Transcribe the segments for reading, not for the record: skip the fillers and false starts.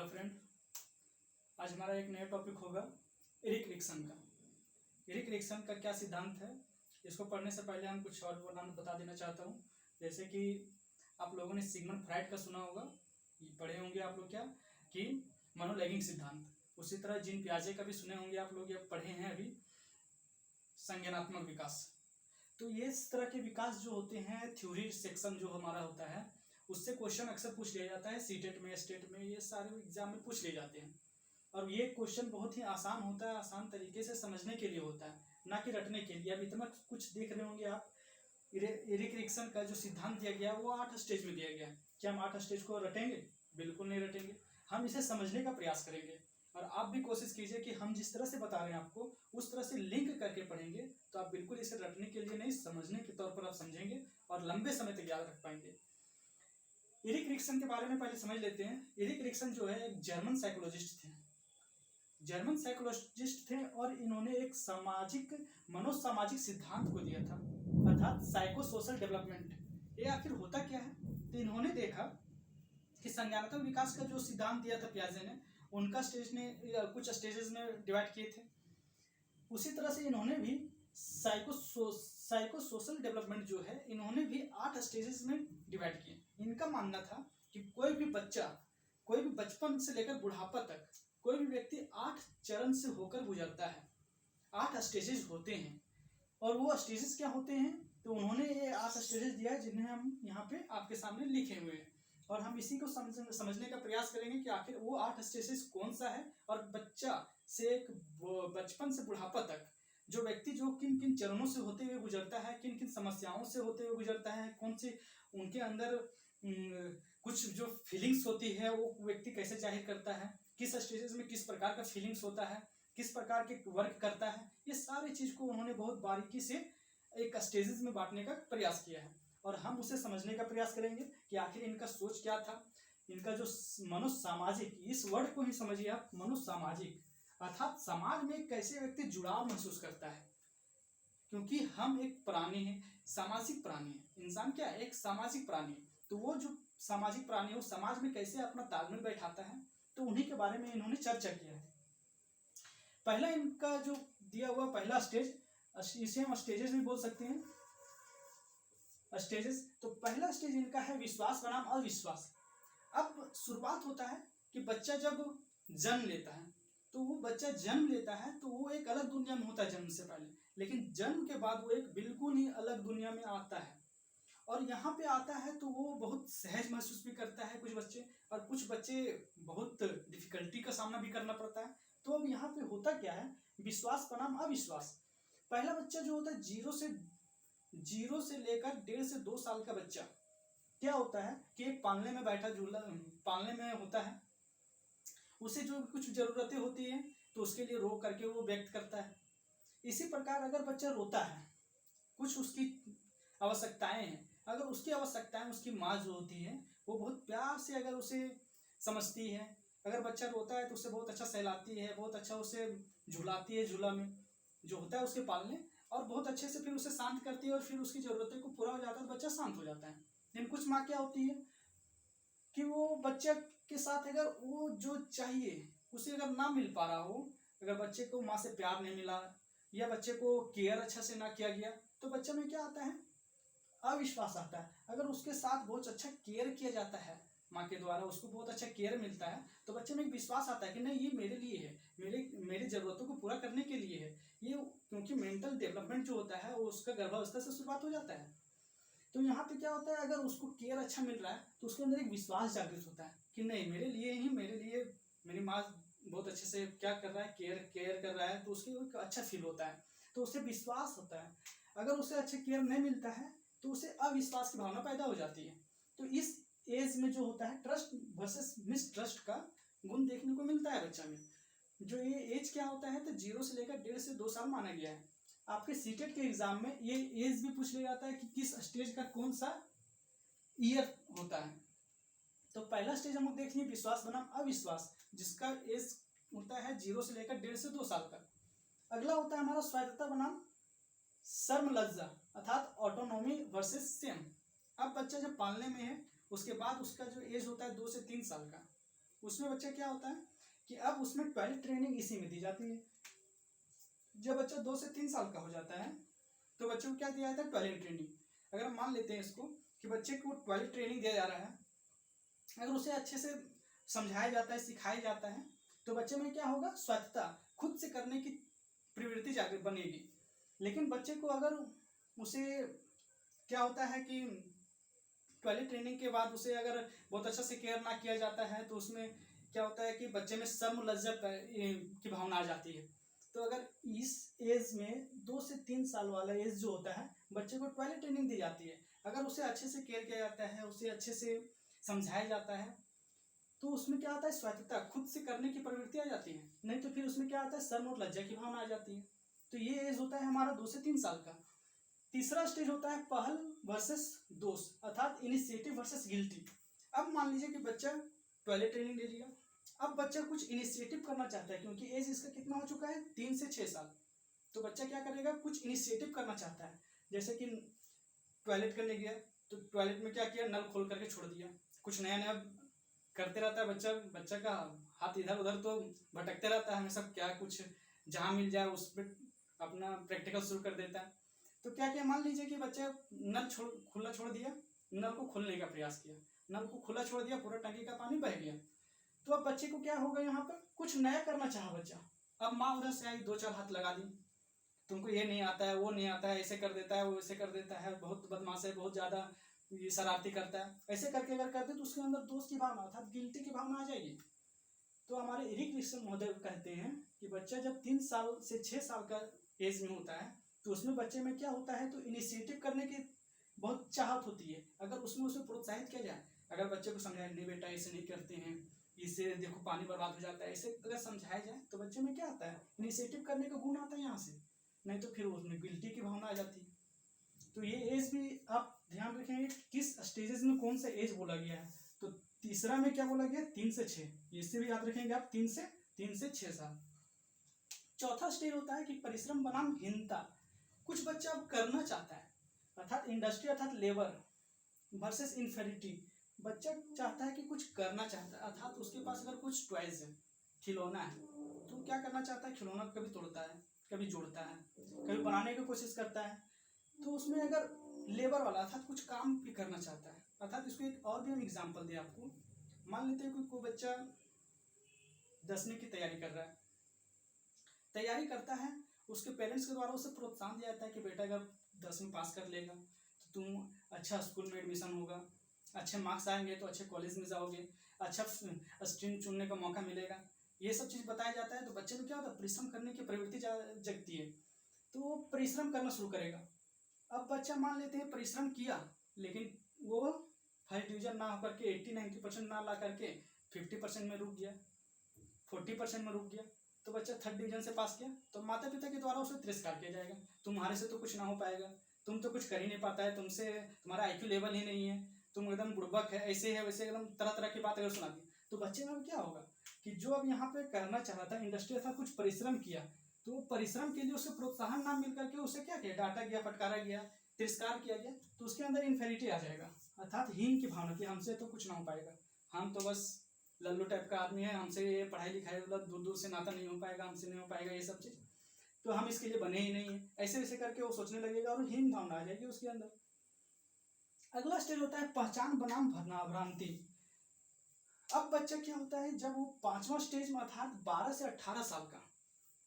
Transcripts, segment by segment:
Hello friend, आज हमारा एक नया टॉपिक होगा एरिक एरिक्सन का। एरिक एरिक्सन का क्या सिद्धांत है, इसको पढ़ने से पहले हम कुछ और नाम बता देना चाहता हूँ। जैसे कि आप लोगों ने सिगमंड फ्राइड का सुना होगा, ये पढ़े होंगे आप लोग क्या कि मनोलैंगिक सिद्धांत। उसी तरह जीन पियाजे का भी सुने होंगे आप लोग, या पढ़े हैं अभी, संज्ञानात्मक विकास। तो ये इस तरह के विकास जो होते हैं, थ्योरी सेक्शन जो हमारा होता है, उससे क्वेश्चन अक्सर पूछ लिया जाता है। सीटेट में, स्टेट में, ये सारे एग्जाम में पूछ लिए जाते हैं। और ये क्वेश्चन बहुत ही आसान होता है, आसान तरीके से समझने के लिए होता है, ना कि रटने के लिए। अब इतना कुछ देख रहे होंगे आप। एरिक एरिक्सन का जो सिद्धांत दिया गया वो 8 स्टेज में दिया गया है। क्या हम 8 स्टेज को रटेंगे? बिल्कुल नहीं रटेंगे। हम इसे समझने का प्रयास करेंगे, और आप भी कोशिश कीजिए कि हम जिस तरह से बता रहे हैं आपको उस तरह से लिंक करके पढ़ेंगे, तो आप बिल्कुल इसे रटने के लिए नहीं, समझने के तौर पर आप समझेंगे और लंबे समय तक याद रख पाएंगे। एरिक एरिक्सन के बारे में पहले समझ लेते हैं। एरिक एरिक्सन जो है एक जर्मन साइकोलॉजिस्ट थे। जर्मन साइकोलॉजिस्ट थे और इन्होंने एक सामाजिक मनोसामाजिक सिद्धांत को दिया था, अर्थात साइको सोशल डेवलपमेंट। ये आखिर होता क्या है? तो इन्होंने देखा कि संज्ञानात्मक विकास का जो सिद्धांत दिया था पियाजे ने, उनका स्टेज ने कुछ स्टेजेस में डिवाइड किए थे। उसी तरह से इन्होंने भी साइको सोशल डेवलपमेंट जो है, इन्होंने भी 8 स्टेजेस में डिवाइड किए। इनका मानना था कि कोई भी बचपन से लेकर बुढ़ापा तक कोई भी व्यक्ति 8 चरण से होकर गुजरता है। 8 स्टेजेस होते हैं, और वो स्टेजेस क्या होते हैं, तो उन्होंने ये 8 स्टेजेस दिया है, जिन्हें हम यहाँ पे आपके सामने लिखे हुए हैं। और हम इसी को समझने का प्रयास करेंगे कि आखिर वो 8 स्टेजेस कौन सा है, और बचपन से बुढ़ापा तक जो व्यक्ति जो किन किन चरणों से होते हुए गुजरता है, किन किन समस्याओं से होते हुए गुजरता है, कौन सी उनके अंदर कुछ जो फीलिंग्स होती है वो व्यक्ति कैसे जाहिर करता है, किस स्टेजेस में किस प्रकार का फीलिंग्स होता है, किस प्रकार के वर्क करता है, ये सारी चीज को उन्होंने बहुत बारीकी से एक स्टेजेस में बांटने का प्रयास किया है। और हम उसे समझने का प्रयास करेंगे कि आखिर इनका सोच क्या था। इनका जो मनोसामाजिक, इस वर्ड को ही समझिए आप, मनोसामाजिक, अर्थात समाज में कैसे व्यक्ति जुड़ाव महसूस करता है। क्योंकि हम एक प्राणी हैं, सामाजिक प्राणी है। इंसान क्या है? एक सामाजिक प्राणी है। तो वो जो सामाजिक प्राणी है, वो समाज में कैसे अपना तालमेल बैठाता है, तो उन्हीं के बारे में इन्होंने चर्चा किया है। पहला इनका जो दिया हुआ पहला स्टेज, इसे हम स्टेजेस भी बोल सकते हैं, स्टेजेस। तो पहला स्टेज इनका है विश्वास बनाम अविश्वास। अब शुरुआत होता है कि बच्चा जब जन्म लेता है, तो वो बच्चा जन्म लेता है तो वो एक अलग दुनिया में होता है जन्म से पहले, लेकिन जन्म के बाद वो एक बिल्कुल ही अलग दुनिया में आता है। और यहाँ पे आता है तो वो बहुत सहज महसूस भी करता है कुछ बच्चे, और कुछ बच्चे बहुत डिफिकल्टी का सामना भी करना पड़ता है। तो अब यहाँ पे होता क्या है, विश्वास बनाम अविश्वास। पहला बच्चा जो होता है, जीरो से लेकर 1.5 से 2 साल का बच्चा, क्या होता है कि एक पालने में बैठा झूला पालने में होता है, उसे जो कुछ जरूरतें होती है तो उसके लिए रो करके वो व्यक्त करता है। इसी प्रकार अगर बच्चा रोता है, कुछ उसकी आवश्यकताएं हैं, अगर उसकी आवश्यकताएं उसकी माँ जो होती है वो बहुत प्यार से अगर उसे समझती है, अगर बच्चा रोता है तो उसे बहुत अच्छा सहलाती है, बहुत अच्छा उसे झुलाती है, झूला में जो होता है उसके पालने, और बहुत अच्छे से फिर उसे शांत करती है, और फिर उसकी जरूरतें को पूरा हो जाता है तो बच्चा शांत हो जाता है। लेकिन कुछ माँ क्या होती है कि वो बच्चे के साथ अगर वो जो चाहिए उसे अगर ना मिल पा रहा हो, अगर बच्चे को माँ से प्यार नहीं मिला, या बच्चे को केयर अच्छा से ना किया गया, तो बच्चे में क्या आता है, अविश्वास आता है। अगर उसके साथ बहुत अच्छा केयर किया जाता है, माँ के द्वारा उसको बहुत अच्छा केयर मिलता है, तो बच्चे में एक विश्वास आता है कि नहीं, ये मेरे लिए है, मेरी जरूरतों को पूरा करने के लिए है ये। क्योंकि मेंटल डेवलपमेंट जो होता है वो उसका गर्भावस्था से शुरुआत हो जाता है। तो यहाँ पे क्या होता है, अगर उसको केयर अच्छा मिल रहा है तो उसके अंदर एक विश्वास जागृत होता है कि नहीं, मेरे लिए मेरी माँ बहुत अच्छे से क्या कर रहा है, केयर कर रहा है, तो उसके एक अच्छा फील होता है, तो उसे विश्वास होता है। अगर उसे अच्छा केयर नहीं मिलता है तो उसे अविश्वास की भावना पैदा हो जाती है। तो इस एज में जो होता है, ट्रस्ट वर्सेस मिसट्रस्ट का गुण देखने को मिलता है बच्चा में। जो ये एज क्या होता है, तो 0 से लेकर 1.5 से 2 साल माना गया है। आपके सीटेट के एग्जाम में ये एज भी पूछ लिया जाता है कि किस स्टेज का कौन सा ईयर होता है। तो पहला स्टेज हम लोग देखेंगे विश्वास बनाम अविश्वास, जिसका एज होता है 0 से लेकर 1.5 से 2 साल का। अगला होता है हमारा स्वायत्तता बनाम शर्म लज्जा, अर्थात ऑटोनॉमी वर्सेस सेम। अब बच्चा जब पालने में है उसके बाद उसका जो एज होता है 2 से 3 साल का। उसमें बच्चा क्या होता है कि अब उसमें टॉयलेट ट्रेनिंग इसी में दी जाती है। जब बच्चा 2 से 3 साल का हो जाता है तो बच्चे को क्या दिया जाता है, टॉयलेट ट्रेनिंग। अगर हम मान लेते हैं इसको कि बच्चे को टॉयलेट ट्रेनिंग दिया जा रहा है, अगर उसे अच्छे से समझाया जाता है, सिखाया जाता है, तो बच्चे में क्या होगा, स्वच्छता खुद से करने की प्रवृत्ति जागृत बनेगी। लेकिन बच्चे को अगर उसे क्या होता है कि टॉयलेट ट्रेनिंग के बाद उसे अगर बहुत अच्छा से केयर ना किया जाता है तो उसमें क्या होता है कि बच्चे में शर्म लज्जा की भावना आ जाती है। तो अगर इस एज में 2 से 3 साल वाला एज जो होता है, बच्चे को टॉयलेट ट्रेनिंग दी जाती है। अगर उसे अच्छे से केयर किया जाता है, उसे अच्छे से समझाया जाता है, तो उसमें क्या आता है, स्वायत्तता खुद से करने की प्रवृत्ति आ जाती है। नहीं तो फिर उसमें क्या आता है, शर्म और लज्जा की भावना आ जाती है। तो ये एज होता है हमारा 2 से 3 साल का। तीसरा स्टेज होता है पहल वर्सेस दोष, अर्थात इनिशिएटिव वर्सेस गिल्टी। अब मान लीजिए कि बच्चा टॉयलेट ट्रेनिंग ले लिया, अब बच्चा कुछ इनिशिएटिव करना चाहता है, क्योंकि एज इसका कितना हो चुका है, 3 से 6 साल। तो बच्चा क्या करेगा, कुछ इनिशिएटिव करना चाहता है। जैसे कि टॉयलेट करने गया तो टॉयलेट में क्या किया, नल खोल करके छोड़ दिया, कुछ नया नया करते रहता है बच्चा। बच्चा का हाथ इधर उधर तो भटकते रहता है हमेशा, क्या कुछ जहाँ मिल जाए उस पर अपना प्रैक्टिकल शुरू कर देता है। तो क्या किया, मान लीजिए कि बच्चा नल खुला छोड़ दिया, नल को खोलने का प्रयास किया, नल को खुला छोड़ दिया, पूरा टंकी का पानी बह गया। तो अब बच्चे को क्या होगा, यहाँ पर कुछ नया करना चाहा बच्चा। अब माँ उधर से आई, 2-4 हाथ लगा दी, तुमको ये नहीं आता है, वो नहीं आता है, ऐसे कर देता है, वो ऐसे कर देता है, बहुत बदमाश है, बहुत ज़्यादा ये शरारती करता है। ऐसे करके अगर करते तो उसके अंदर दोष की भावना अर्थात गिल्टी की भावना आ जाएगी। तो हमारे एरिक रिक्सन महोदय कहते हैं कि बच्चा जब 3 साल से 6 साल का एज में होता है तो उसमें बच्चे में क्या होता है, तो इनिशिएटिव करने की बहुत चाहत होती है। अगर उसमें उसे प्रोत्साहित किया जाए, अगर बच्चे को समझाया, नहीं बेटा ऐसे नहीं करते हैं, इससे देखो पानी बर्बाद हो जाता है, ऐसे अगर समझाया जाए तो बच्चे में क्या आता है, इनिशिएटिव करने का गुण आता है यहाँ से। नहीं तो फिर उसमें गिल्टी की भावना आ जाती है। तो ये एज भी आप ध्यान रखेंगे किस स्टेजेस में कौन सा एज बोला गया है। तो तीसरा में क्या बोला गया, 3 से 6, इससे भी याद रखेंगे आप, 3 से 6 साल। चौथा स्टेज होता है कि परिश्रम बनाम हीनता। कुछ बच्चा अब करना चाहता है, अर्थात इंडस्ट्री अर्थात लेबर वर्सेस इन्फेरिटी। बच्चा चाहता है कि कुछ करना चाहता है, अर्थात उसके पास अगर कुछ टॉयज है, खिलौना है, तो क्या करना चाहता है, खिलौना कभी तोड़ता है, कभी जोड़ता है, कभी बनाने की कोशिश करता है। तो उसमें अगर लेबर वाला अर्थात कुछ काम भी करना चाहता है, अर्थात इसको एक और भी हम एग्जाम्पल दें आपको। मान लेते हैं कोई बच्चा 10वीं की तैयारी कर रहा है, तैयारी करता है, उसके पेरेंट्स के द्वारा उसे प्रोत्साहन दिया जाता है कि बेटा अगर 10वीं पास कर लेगा तो तुम अच्छा स्कूल में एडमिशन होगा, अच्छे मार्क्स आएंगे तो अच्छे कॉलेज में जाओगे, अच्छा स्ट्रीम चुनने का मौका मिलेगा, ये सब चीज़ बताया जाता है। तो बच्चे को क्या होता है, परिश्रम करने की प्रवृत्ति जगती है, तो वो परिश्रम करना शुरू करेगा। अब बच्चा मान लेते हैं परिश्रम किया, लेकिन वो फर्स्ट डिवीजन ना होकर के 80-90% ना ला करके 50% में रुक गया, 40% में रुक गया, तो बच्चा 3rd डिवीजन से पास किया, तो माता पिता के द्वारा उसे तिरस्कार किया जाएगा, तुम्हारे से तो कुछ ना हो पाएगा, तुम तो कुछ कर ही नहीं पाता है, तुमसे तुम्हारा IQ लेवल ही नहीं है, तुम एकदम बुड़बक है, ऐसे है वैसे, एकदम तरह तरह की बात अगर सुना दी, तो बच्चे में क्या होगा कि जो अब यहाँ पे करना चाह रहा था, इंडस्ट्री था, कुछ परिश्रम किया, तो परिश्रम के लिए उसे प्रोत्साहन ना मिल करके उसे क्या किया, डांटा गया, फटकारा गया, तिरस्कार किया गया, तो उसके अंदर इन्फेरिटी आ जाएगा, अर्थात हीन की भावना की हमसे तो कुछ ना हो पाएगा, हम तो बस लल्लू टाइप का आदमी है, हमसे ये पढ़ाई लिखाई वाला दूर दूर से नाता नहीं हो पाएगा, हमसे नहीं हो पाएगा ये सब चीज़, तो हम इसके लिए बने ही नहीं है, ऐसे वैसे करके वो सोचने लगेगा और हीन भावना आ जाएगी उसके अंदर। अगला स्टेज होता है पहचान बनाम भ्रांति। अब बच्चा क्या होता है, जब वो 5वां स्टेज में अर्थात 12 से 18 साल का,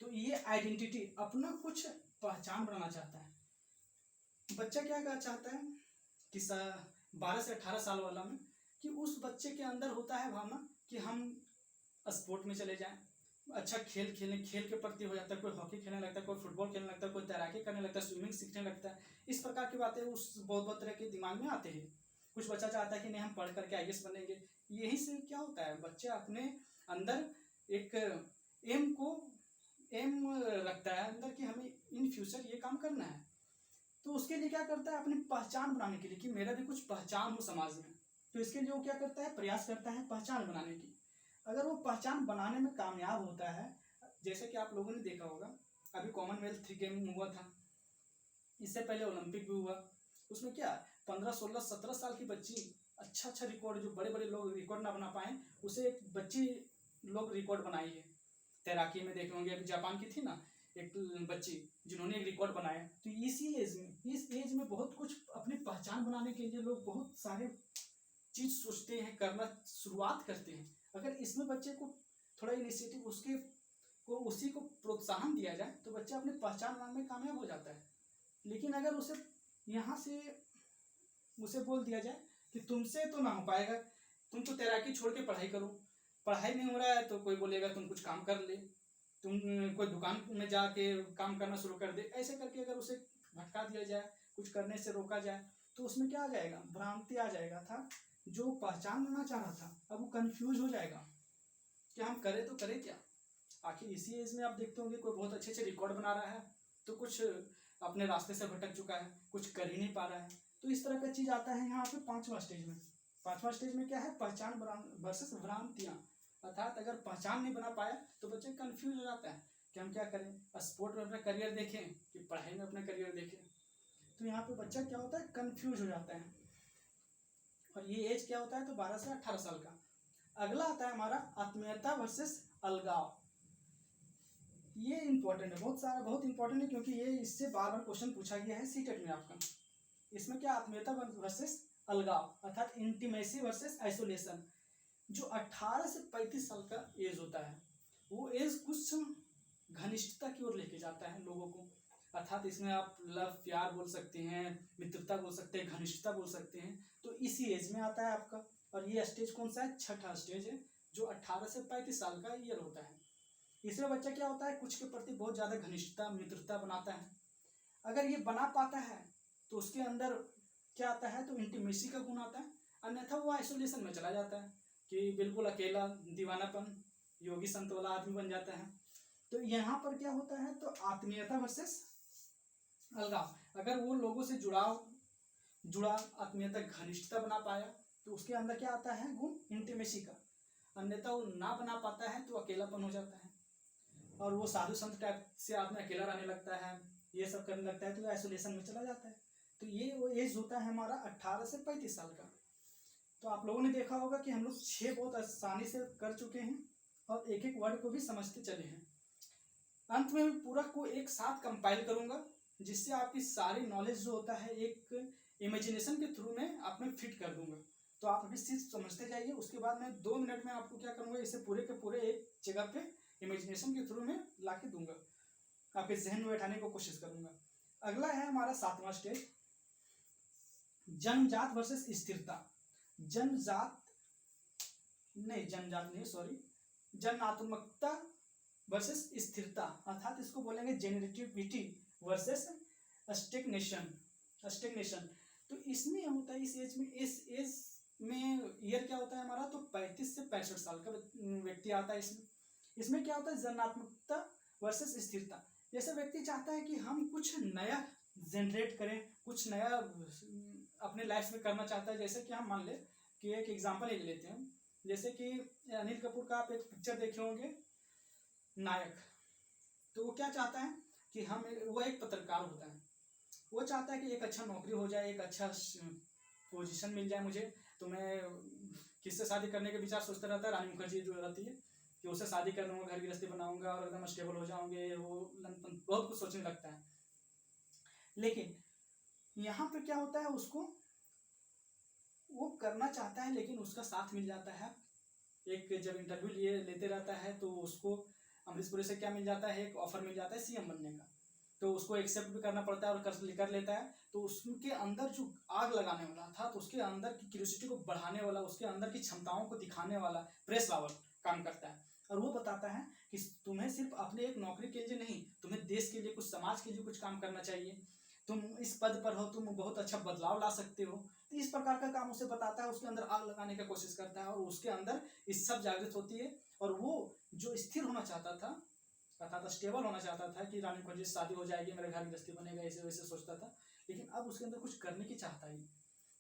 तो ये आइडेंटिटी अपना कुछ पहचान बनाना चाहता है। बच्चा क्या करना चाहता है कि 12 से 18 साल वाला में, कि उस बच्चे के अंदर होता है भावना कि हम स्पोर्ट में चले जाएं, अच्छा खेल खेल के प्रति हो जाता है, कोई हॉकी खेलने लगता है, कोई फुटबॉल खेलने लगता है, कोई तैराकी करने लगता है, स्विमिंग सीखने लगता है, इस प्रकार की बातें उस बहुत तरह के दिमाग में आते हैं। कुछ बच्चा चाहता है कि नहीं हम पढ़ करके IAS बनेंगे। यही से क्या होता है, बच्चा अपने अंदर एक एम रखता है अंदर कि हमें इन फ्यूचर ये काम करना है, तो उसके लिए क्या करता है, अपनी पहचान बनाने के लिए कि मेरा भी कुछ पहचान हो समाज में, तो इसके लिए वो क्या करता है, प्रयास करता है पहचान बनाने की। अगर वो पहचान बनाने में कामयाब होता है, जैसे कि आप लोगों ने देखा होगा अभी कॉमनवेल्थ गेम हुआ था, इससे पहले ओलंपिक भी हुआ, उसमें क्या 15, 16, 17 साल की बच्ची अच्छा रिकॉर्ड, जो बड़े बड़े लोग रिकॉर्ड ना बना पाए, उसे एक बच्ची लोग रिकॉर्ड बनाई है। तैराकी में देखे होंगे, अभी जापान की थी ना एक बच्ची, जिन्होंने एक रिकॉर्ड बनाया। तो इसी एज में, इस एज में बहुत कुछ अपनी पहचान बनाने के लिए लोग बहुत सारे चीज सोचते हैं, करना शुरुआत करते हैं। अगर इसमें बच्चे को थोड़ा इनिशिएटिव उसके को उसी को प्रोत्साहन दिया जाए तो बच्चा अपनी पहचान बनाने में कामयाब हो जाता है। लेकिन अगर उसे यहाँ से उसे बोल दिया जाए कि तुमसे तो ना हो पाएगा, तुम तो तैराकी छोड़ के पढ़ाई करो, पढ़ाई नहीं हो रहा है तो कोई बोलेगा तुम कुछ काम कर ले, तुम कोई दुकान में जाके काम करना शुरू कर दे, ऐसे करके अगर उसे भटका दिया जाए, कुछ करने से रोका जाए, तो उसमें क्या आ जाएगा, भ्रांति आ जाएगा था। जो पहचान बनना चाह रहा था अब वो कंफ्यूज हो जाएगा कि हम करें तो करें क्या। आखिर इसी एज में आप देखते होंगे कोई बहुत अच्छे से रिकॉर्ड बना रहा है तो कुछ अपने रास्ते से भटक चुका है, कुछ कर ही नहीं पा रहा है। तो इस तरह का चीज आता है यहाँ पे पांचवा स्टेज में। पांचवा स्टेज में क्या है, पहचान वर्सेस भ्रांतियां। अर्थात अगर पहचान नहीं बना पाया तो बच्चे कंफ्यूज हो जाता है कि हम क्या करें, स्पोर्ट में अपना करियर देखें कि पढ़ाई में अपना करियर देखें। तो यहाँ पे बच्चा क्या होता है, कंफ्यूज हो जाता है। और ये एज क्या होता है, तो 12 से 18 साल का। अगला आता है हमारा आत्मीयता वर्सेस अलगाव। ये इंपॉर्टेंट है, बहुत इंपॉर्टेंट है, क्योंकि ये इससे बार बार क्वेश्चन पूछा गया है सीटेट में आपका। इसमें क्या, आत्मीयता वर्सेस अलगाव, अर्थात इंटीमेसी वर्सेस आइसोलेशन। जो 18 से 35 साल का एज होता है, वो एज कुछ घनिष्ठता की ओर लेके जाता है लोगों को। अर्थात इसमें आप लव, प्यार बोल सकते हैं, मित्रता बोल सकते हैं, घनिष्ठता बोल सकते हैं। तो इसी एज में आता है आपका। और ये स्टेज कौन सा है, छठा स्टेज है, जो 18 से 35 साल का ईयर होता है। इसमें बच्चा क्या होता है, कुछ के प्रति बहुत ज्यादा घनिष्ठता, मित्रता बनाता है। अगर ये बना पाता है तो उसके अंदर क्या आता है, तो इंटीमेसी का गुण आता है। अन्यथा वो आइसोलेशन में चला जाता है कि बिल्कुल अकेला, दीवानापन, योगी संत वाला आदमी बन जाता है। तो यहाँ पर क्या होता है, तो आत्मीयता वर्सेस अलगाव। अगर वो लोगों से जुड़ा आत्मीयता, घनिष्ठता बना पाया तो उसके अंदर क्या आता है, गुण इंटीमेसी का। अन्यथा वो ना बना पाता है तो अकेलापन हो जाता है, और वो साधु संत टाइप से आदमी अकेला रहने लगता है, ये सब करने लगता है, तो आइसोलेशन में चला जाता है। तो ये वो एज होता है हमारा 18 से 35 साल का। तो आप लोगों ने देखा होगा कि हम लोग 6 बहुत आसानी से कर चुके हैं और एक एक वर्ड को भी समझते चले हैं। अंत में मैं पूरा को एक साथ कंपाइल करूंगा, जिससे आपकी सारी नॉलेज जो होता है एक इमेजिनेशन के थ्रू में आप में फिट कर दूंगा। तो आप अभी चीज समझते जाइए, उसके बाद मैं 2 मिनट में आपको क्या करूंगा, इसे पूरे के पूरे एक जगह पे इमेजिनेशन के थ्रू में ला के दूंगा, आपके जहन में बैठाने की कोशिश करूंगा। अगला है हमारा 7वां स्टेज, जन्मजात वर्सेस स्थिरता। जन्मात्मकता वर्सेस स्थिरता, अर्थात इसको बोलेंगे जेनरेटिविटी वर्सेस स्टेग्नेशन। तो इसमें होता है, इस एज में ईयर क्या होता है हमारा, तो 35 से 65 साल का व्यक्ति आता है इसमें क्या होता है, जन्मात्मकता वर्सेस स्थिरता। जैसे व्यक्ति चाहता है कि हम कुछ नया जनरेट करें, कुछ नया अपने लाइफ में करना चाहता है। जैसे कि हम मान ले कि एक एग्जांपल ले लेते हैं, जैसे कि अनिल कपूर का आप एक पिक्चर देखे होंगे नायक। तो वो क्या चाहता है कि वो एक पत्रकार होता है, वो चाहता है कि एक अच्छा नौकरी हो जाए, एक अच्छा पोजीशन मिल जाए मुझे, तो मैं किससे शादी करने के विचार सोचता रहता है, रानी मुखर्जी जो रहती है, कि उससे शादी कर लूँगा, घर गृहस्थी बनाऊंगा और एकदम स्टेबल हो जाऊंगे, वो बहुत कुछ सोचने लगता है। लेकिन यहाँ पे क्या होता है, उसको वो करना चाहता है लेकिन उसका साथ मिल जाता है। एक जब इंटरव्यू लेते रहता है तो उसको अमरीश पुरी से क्या मिल जाता है, एक ऑफर मिल जाता है सीएम बनने का। तो उसको एक्सेप्ट भी करना पड़ता है और कर लेता है। तो उसके अंदर जो आग लगाने वाला था, तो उसके अंदर की क्यूरियोसिटी को बढ़ाने वाला, उसके अंदर की क्षमताओं को दिखाने वाला प्रेस पावर काम करता है। और वो बताता है कि तुम्हें सिर्फ अपने एक नौकरी के लिए नहीं, तुम्हें देश के लिए, कुछ समाज के लिए कुछ काम करना चाहिए। तुम इस पद पर हो, तुम बहुत अच्छा बदलाव ला सकते हो। तो इस प्रकार का काम उसे बताता है, उसके अंदर आग लगाने का कोशिश करता है, और उसके अंदर इस सब जागृत होती है। और वो जो स्थिर होना चाहता था, अर्थात स्टेबल होना चाहता था कि रानी मुखर्जी से शादी हो जाएगी, मेरे घर गृहस्थी बनेगा, ऐसे वैसे सोचता था, लेकिन अब उसके अंदर कुछ करने की चाहता है।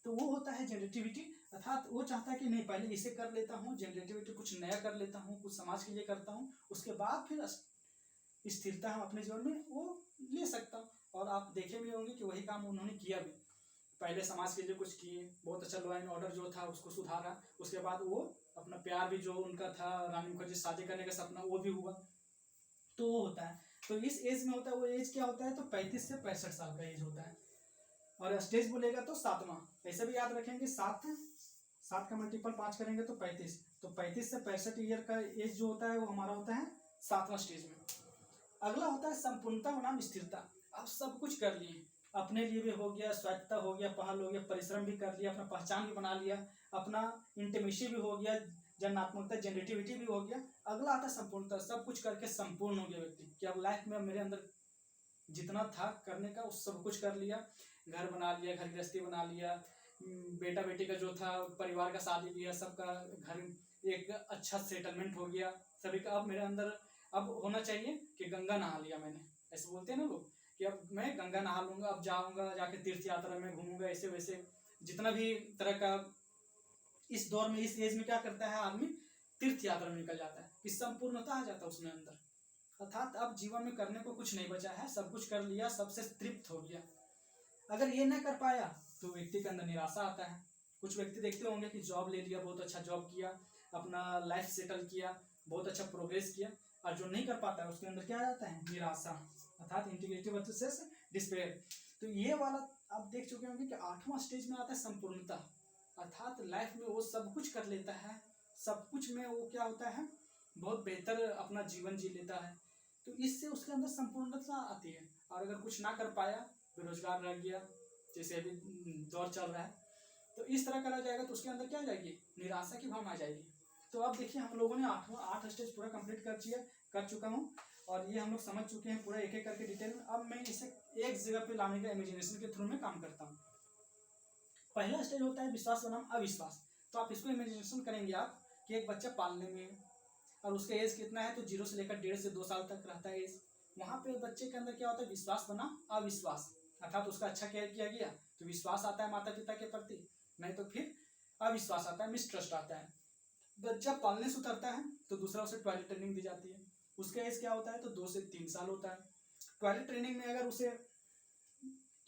तो वो होता है जनरेटिविटी, अर्थात वो चाहता है कि नहीं, पहले इसे कर लेता हूँ, जनरेटिविटी कुछ नया कर लेता हूँ, कुछ समाज के लिए करता हूँ, उसके बाद फिर स्थिरता हम अपने जीवन में वो ले सकता हूँ। और आप देखे भी होंगे कि वही काम उन्होंने किया भी। पहले समाज के लिए कुछ किए, बहुत अच्छा लॉ एंड ऑर्डर जो था उसको सुधारा, उसके बाद वो अपना प्यार भी जो उनका था रानी मुखर्जी शादी करने का सपना वो भी हुआ। तो वो होता है, तो इस एज में होता है, वो एज क्या होता है, तो 35 से 65 साल का एज होता है। और स्टेज बोलेगा तो 7वां, ऐसे भी याद रखेंगे, 7 का मल्टीपल 5 करेंगे तो 35, तो 35 से 65 ईयर का एज जो होता है वो हमारा होता है 7वां स्टेज में। अगला होता है संपूर्णता बनाम स्थिरता। अब सब कुछ कर लिए, अपने लिए भी हो गया, स्वायत्तता हो गया, पहल हो गया, परिश्रम भी कर लिया, अपना पहचान भी बना लिया, अपना इंटीमेसी भी हो गया, जन्मात्मकता जेनरेटिविटी भी हो गया। अगला आता है संपूर्णता, सब कुछ करके संपूर्ण हो गया व्यक्ति कि अब लाइफ में मेरे अंदर जितना था करने का उस सब कुछ कर लिया, घर बना लिया, घर गृहस्थी बना लिया, बेटा बेटी का जो था परिवार का शादी किया, सबका घर एक अच्छा सेटलमेंट हो गया सभी का। अब मेरे अंदर अब होना चाहिए कि गंगा नहा लिया मैंने, ऐसे बोलते हैं ना लोग कि अब मैं गंगा नहा लूंगा, अब जाऊंगा जाके तीर्थ यात्रा में घूमूंगा, ऐसे वैसे जितना भी तरह का इस दौर में इस एज में क्या करता है आदमी, तीर्थ यात्रा में निकल जाता है कि संपूर्णता आ जाता है उसमें अंदर, अर्थात अब जीवन में करने को कुछ नहीं बचा है, सब कुछ कर लिया, सबसे तृप्त हो गया। अगर ये न कर पाया तो व्यक्ति के अंदर निराशा आता है। कुछ व्यक्ति देखते होंगे कि जॉब ले लिया, बहुत अच्छा जॉब किया, अपना लाइफ सेटल किया, बहुत अच्छा प्रोग्रेस किया, और जो नहीं कर पाता है उसके अंदर क्या आ जाता है, निराशा, अर्थात इंटीग्रेटिव वर्सेस डिस्पेयर। तो ये वाला आप देख चुके होंगे कि 8वां स्टेज में आता है संपूर्णता, अर्थात लाइफ में वो सब कुछ कर लेता है, सब कुछ में वो क्या होता है, बहुत बेहतर अपना जीवन जी लेता है, तो इससे उसके अंदर संपूर्णता आती है। और अगर कुछ ना कर पाया, बेरोजगार रह गया, जैसे अभी दौर चल रहा है, तो इस तरह करा जाएगा तो उसके अंदर क्या आ जाएगी, निराशा की भावना आ जाएगी। तो अब देखिए हम लोगों ने 8 स्टेज पूरा कंप्लीट कर चुका हूँ, और ये हम लोग समझ चुके हैं पूरा एक एक करके डिटेल में। अब मैं इसे एक जगह पे लाने का इमेजिनेशन के थ्रू में काम करता हूँ। पहला स्टेज होता है विश्वास बनाम अविश्वास। तो आप इसको इमेजिनेशन करेंगे आप कि एक बच्चा पालने में, और उसका एज कितना है, तो 0 से लेकर 1.5 से 2 साल तक रहता है एज। वहाँ पे बच्चे के अंदर क्या होता है, विश्वास बनाम अविश्वास, अर्थात उसका अच्छा केयर किया गया तो विश्वास आता है माता पिता के प्रति, नहीं तो फिर अविश्वास आता है, मिसट्रस्ट आता है। बच्चा पालने से उतरता है तो दूसरा उसे टॉयलेट ट्रेनिंग दी जाती है, उसका एज क्या होता है, तो 2 से 3 साल होता है। टॉयलेट ट्रेनिंग में अगर उसे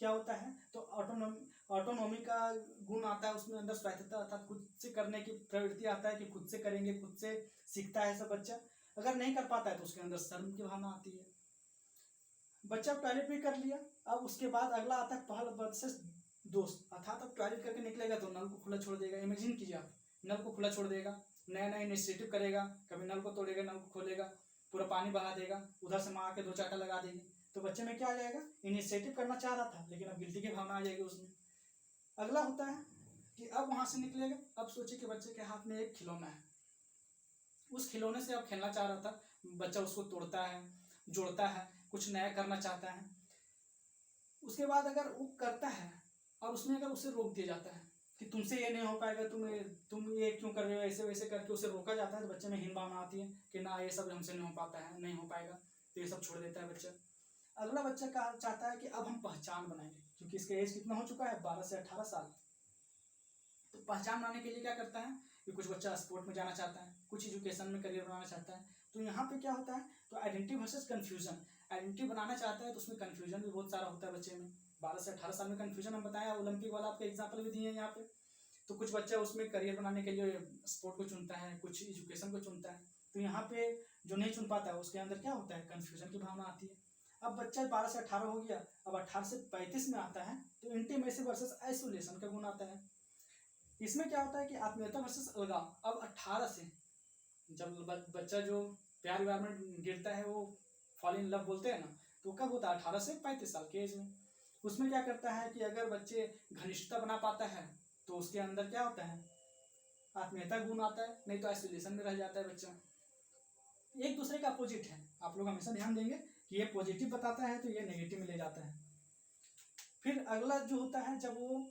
क्या होता है, तो ऑटोनॉमी का गुण आता है, उसमें अंदर स्वायत्तता अर्थात खुद से करने की प्रवृत्ति आता है कि खुद से करेंगे, खुद से सीखता है सब बच्चा। अगर नहीं कर पाता है तो उसके अंदर शर्म की भावना आती है। बच्चा टॉयलेट भी कर लिया, अब उसके बाद अगला आता है पहल वर्सेस दोस्त, अर्थात अब टॉयलेट करके निकलेगा तो नल को खुला छोड़ देगा। इमेजिन कीजिए आप, नल को खुला छोड़ देगा, नया नया इनिशिएटिव करेगा, कभी नल को तोड़ेगा, नल को खोलेगा, पूरा पानी बहा देगा, उधर से माँ आके 2 चाटा लगा देगी, तो बच्चे में क्या आ जाएगा, इनिशिएटिव करना चाह रहा था लेकिन अब गिल्टी की भावना आ जाएगी उसमें। अगला होता है कि अब वहां से निकलेगा, अब सोचिए कि बच्चे के हाथ में एक खिलौना है, उस खिलौने से अब खेलना चाह रहा था, बच्चा उसको तोड़ता है, जोड़ता है, कुछ नया करना चाहता है। उसके बाद अगर वो करता है और उसमें अगर उसे रोक दिया जाता है कि तुमसे ये नहीं हो पाएगा, तुम ये क्यों कर रहे हो, ऐसे वैसे करके उसे रोका जाता है, तो बच्चे में हीन भावना आती है कि ना ये सब हमसे नहीं हो पाता है, नहीं हो पाएगा, तो ये सब छोड़ देता है बच्चा। अगला बच्चा का चाहता है कि अब हम पहचान बनाएंगे, क्योंकि इसका एज कितना हो चुका है, 12 से 18 साल। तो पहचान बनाने के लिए क्या करता है कि कुछ बच्चा स्पोर्ट में जाना चाहता है, कुछ एजुकेशन में करियर बनाना चाहता है। तो यहाँ पे क्या होता है, तो आइडेंटिटी वर्सेस कंफ्यूजन। आइडेंटिटी बनाना चाहता है तो उसमें कंफ्यूजन भी बहुत सारा होता है बच्चे में। 12 से 18 साल में कंफ्यूजन हम बताया, ओलंपिक वाला आपको एग्जाम्पल भी दिए हैं यहाँ पे। तो कुछ बच्चा उसमें करियर बनाने के लिए स्पोर्ट को चुनता है, कुछ एजुकेशन को चुनता है। तो यहाँ पे जो नहीं चुन पाता है उसके अंदर क्या होता है, कन्फ्यूजन की भावना आती है। अब बच्चा 12 से 18 हो गया, अब 18 से 35 में आता है तो इंटीमेसी वर्सेस आइसोलेशन का गुण आता है। इसमें क्या होता है कि आत्मीयता वर्सेस अलगाव। अब 18 से जब बच्चा जो प्यार व्यार में गिरता है, वो फॉल इन लव बोलते हैं ना, तो कब होता है, 18 से 35 साल के एज में। उसमें क्या करता है कि अगर बच्चे घनिष्ठता बना पाता है तो उसके अंदर क्या होता है, आत्मीयता गुण आता है, नहीं तो आइसोलेशन में रह जाता है बच्चा। एक दूसरे का अपोजिट है, आप लोग हमेशा ध्यान देंगे कि ये पॉजिटिव बताता है तो ये नेगेटिव में ले जाता है। फिर अगला जो होता है, जब वो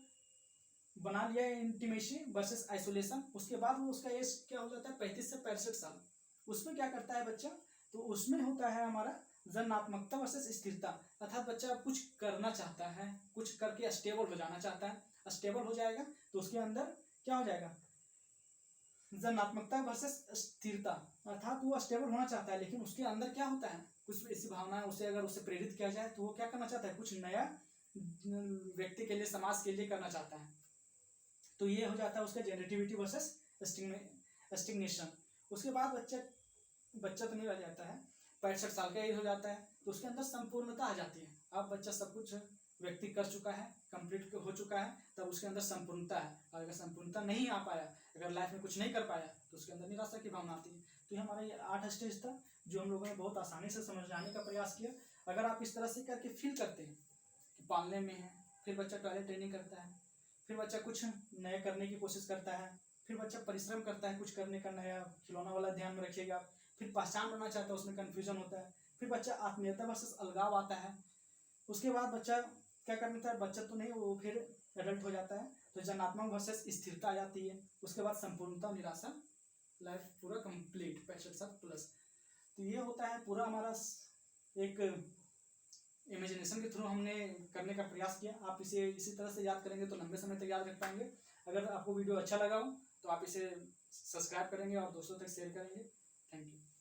बना लिया है इंटीमेसी वर्सेस आइसोलेशन, उसके बाद वो उसका एज क्या हो जाता है, 35 से 65 साल। उसमें क्या करता है बच्चा, तो उसमें होता है हमारा जन्मात्मकता वर्सेस स्थिरता, अर्थात बच्चा कुछ करना चाहता है, कुछ करके स्टेबल हो जाना चाहता है। स्टेबल हो जाएगा तो उसके अंदर क्या हो जाएगा, जन्मात्मकता वर्सेस स्थिरता, अर्थात वो स्टेबल होना चाहता है लेकिन उसके अंदर क्या होता है, कुछ ऐसी भावना है, उसे अगर उसे प्रेरित किया जाए तो वो क्या करना चाहता है, कुछ नया व्यक्ति के लिए, समाज के लिए करना चाहता है। तो ये हो जाता है उसका जेनरेटिविटी वर्सेस स्टिग्नेशन। उसके बाद बच्चा तो नहीं रह जाता है, 65 साल का एज हो जाता है, तो उसके अंदर संपूर्णता आ जाती है। अब बच्चा सब कुछ व्यक्ति कर चुका है, कंप्लीट हो चुका है, तब उसके अंदर संपूर्णता है। और अगर संपूर्णता नहीं आ पाया, अगर लाइफ में कुछ नहीं कर पाया, तो उसके अंदर निराशा की भावना आती है। तो ये हमारा ये 8 स्टेज था जो हम लोगों ने बहुत आसानी से समझाने का प्रयास किया। अगर आप इस तरह से करके फील करते हैं कि पालने में है, फिर बच्चा टॉयलेट ट्रेनिंग करता है, फिर बच्चा कुछ नया करने की कोशिश करता है, फिर बच्चा परिश्रम करता है कुछ करने का नया, खिलौना वाला ध्यान में रखिएगा, फिर पहचान बनना चाहता है, उसमें कन्फ्यूजन होता है, फिर बच्चा आत्मीयता वर्सेस अलगाव आता है। उसके बाद बच्चा क्या करना था, बच्चा तो नहीं, वो फिर एडल्ट हो जाता है, तो जनात्मक वर्सेस स्थिरता आ जाती है। उसके बाद संपूर्णता और निराशा, लाइफ पूरा कंप्लीट 65 साल प्लस। तो ये होता है पूरा हमारा एक इमेजिनेशन के थ्रू हमने करने का प्रयास किया। आप इसे इसी तरह से याद करेंगे तो लंबे समय तक याद रख पाएंगे। अगर आपको वीडियो अच्छा लगा हो तो आप इसे सब्सक्राइब करेंगे और दोस्तों तक शेयर करेंगे। Thank you.